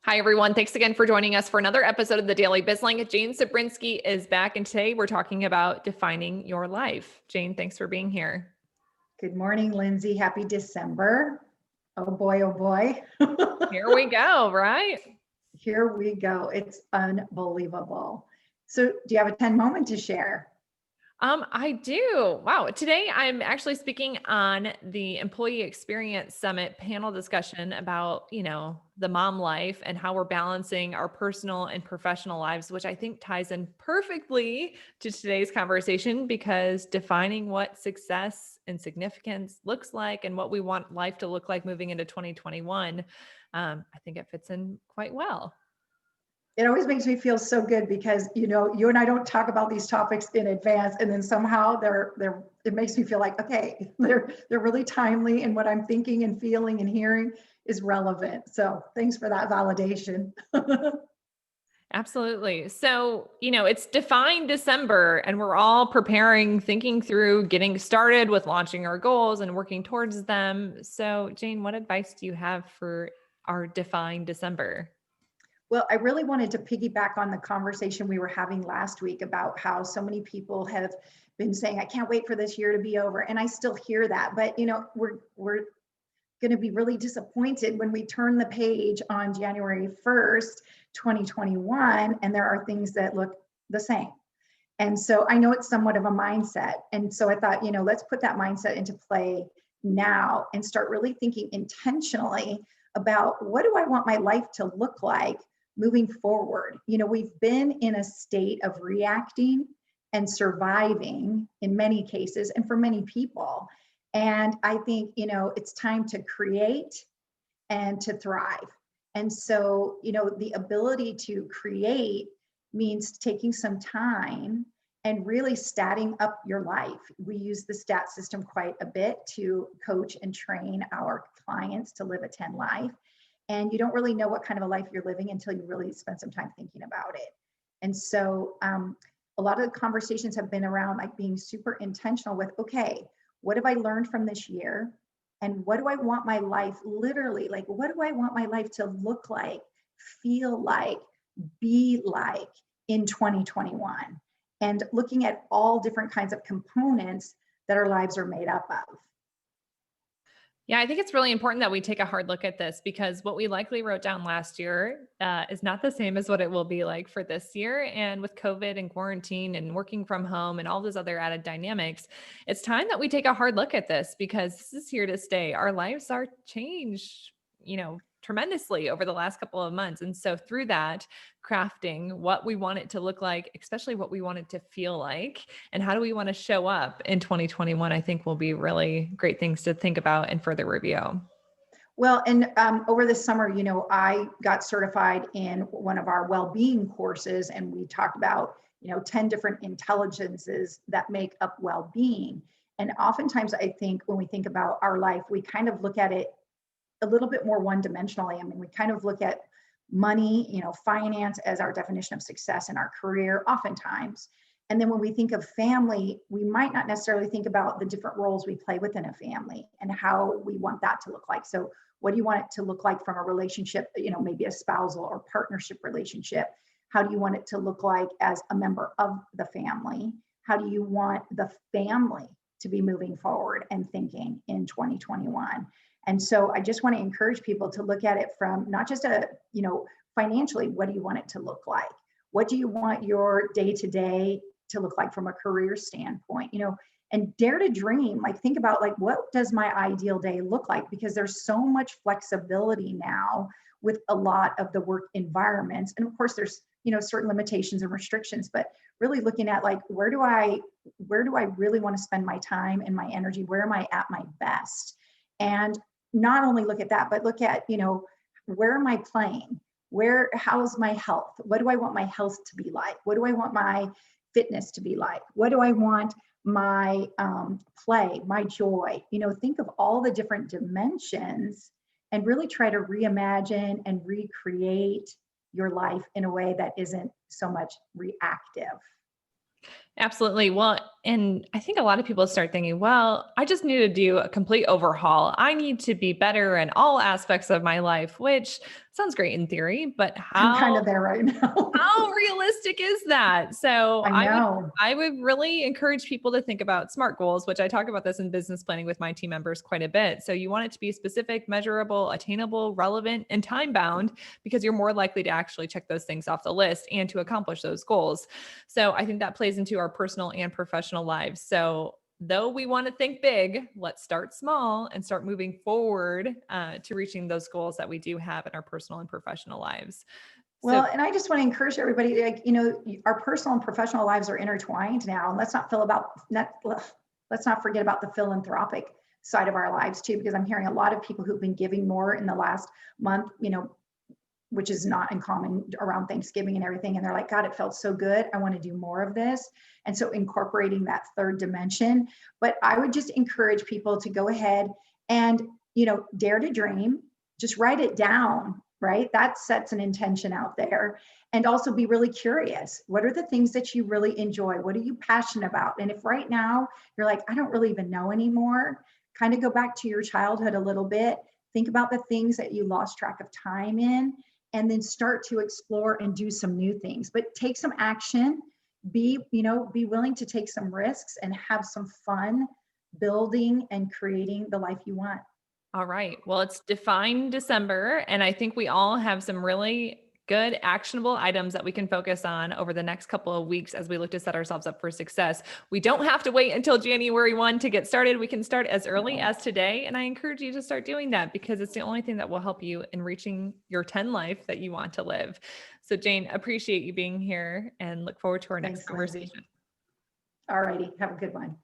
Hi, everyone. Thanks again for joining us for another episode of the Daily Bizling. Jane Cebrynski is back, and today we're talking about defining your life. Jane, thanks for being here. Good morning, Lindsay. Happy December. Oh boy, oh boy. Here we go, right? Here we go. It's unbelievable. So do you have a 10 moment to share? I do. Wow. Today I'm actually speaking on the Employee Experience Summit panel discussion about, the mom life and how we're balancing our personal and professional lives, which I think ties in perfectly to today's conversation because defining what success and significance looks like and what we want life to look like moving into 2021, I think it fits in quite well. It always makes me feel so good because, you and I don't talk about these topics in advance, and then somehow it makes me feel like, okay, they're really timely, and what I'm thinking and feeling and hearing is relevant. So thanks for that validation. Absolutely. So, it's Define December and we're all preparing, thinking through, getting started with launching our goals and working towards them. So, Jane, what advice do you have for our Define December? Well, I really wanted to piggyback on the conversation we were having last week about how so many people have been saying, I can't wait for this year to be over. And I still hear that, but we're going to be really disappointed when we turn the page on January 1st, 2021, and there are things that look the same. And so I know it's somewhat of a mindset. And so I thought, let's put that mindset into play now and start really thinking intentionally about what do I want my life to look like moving forward. We've been in a state of reacting and surviving in many cases and for many people. And I think, it's time to create and to thrive. And so, the ability to create means taking some time and really statting up your life. We use the STAT system quite a bit to coach and train our clients to live a 10 life. And you don't really know what kind of a life you're living until you really spend some time thinking about it. And so a lot of the conversations have been around like being super intentional with, okay, what have I learned from this year? And what do I want my life literally, like, what do I want my life to look like, feel like, be like in 2021? And looking at all different kinds of components that our lives are made up of. Yeah, I think it's really important that we take a hard look at this because what we likely wrote down last year is not the same as what it will be like for this year. And with COVID and quarantine and working from home and all those other added dynamics, it's time that we take a hard look at this because this is here to stay. Our lives are changed, tremendously over the last couple of months. And so through that, crafting what we want it to look like, especially what we want it to feel like, and how do we want to show up in 2021, I think will be really great things to think about and further review. Well, and over the summer, I got certified in one of our well-being courses, and we talked about, 10 different intelligences that make up well-being. And oftentimes I think when we think about our life, we kind of look at it a little bit more one-dimensionally. I mean, we kind of look at money, finance as our definition of success in our career, oftentimes. And then when we think of family, we might not necessarily think about the different roles we play within a family and how we want that to look like. So what do you want it to look like from a relationship, maybe a spousal or partnership relationship? How do you want it to look like as a member of the family? How do you want the family to be moving forward and thinking in 2021? And so I just want to encourage people to look at it from not just financially, what do you want it to look like? What do you want your day-to-day to look like from a career standpoint? And dare to dream, like think about like, what does my ideal day look like? Because there's so much flexibility now with a lot of the work environments. And of course there's, certain limitations and restrictions, but really looking at like, where do I really want to spend my time and my energy? Where am I at my best? And not only look at that, but look at, where am I playing? How's my health? What do I want my health to be like? What do I want my fitness to be like? What do I want my play, my joy? Think of all the different dimensions and really try to reimagine and recreate your life in a way that isn't so much reactive. Absolutely. Well, and I think a lot of people start thinking, well, I just need to do a complete overhaul. I need to be better in all aspects of my life, which sounds great in theory, but I'm kind of there right now. how realistic is that? So I know. I would really encourage people to think about SMART goals, which I talk about this in business planning with my team members quite a bit. So you want it to be specific, measurable, attainable, relevant, and time bound because you're more likely to actually check those things off the list and to accomplish those goals. So I think that plays into our personal and professional lives. So though we want to think big, let's start small and start moving forward to reaching those goals that we do have in our personal and professional lives. So, Well, and I just want to encourage everybody, like, our personal and professional lives are intertwined now. And let's not forget about the philanthropic side of our lives too, because I'm hearing a lot of people who've been giving more in the last month, which is not uncommon around Thanksgiving and everything. And they're like, God, it felt so good. I want to do more of this. And so incorporating that third dimension. But I would just encourage people to go ahead and, dare to dream, just write it down, right? That sets an intention out there. And also be really curious. What are the things that you really enjoy? What are you passionate about? And if right now you're like, I don't really even know anymore, kind of go back to your childhood a little bit. Think about the things that you lost track of time in, and then start to explore and do some new things. But take some action, be willing to take some risks and have some fun building and creating the life you want. all right. Well, it's Define December, and I think we all have some really good actionable items that we can focus on over the next couple of weeks as we look to set ourselves up for success. We don't have to wait until January 1 to get started. We can start as early No. as today, and I encourage you to start doing that because it's the only thing that will help you in reaching your 10 life that you want to live. So Jane, appreciate you being here and look forward to our next Thanks, Lindsay. conversation. All righty. Have a good one.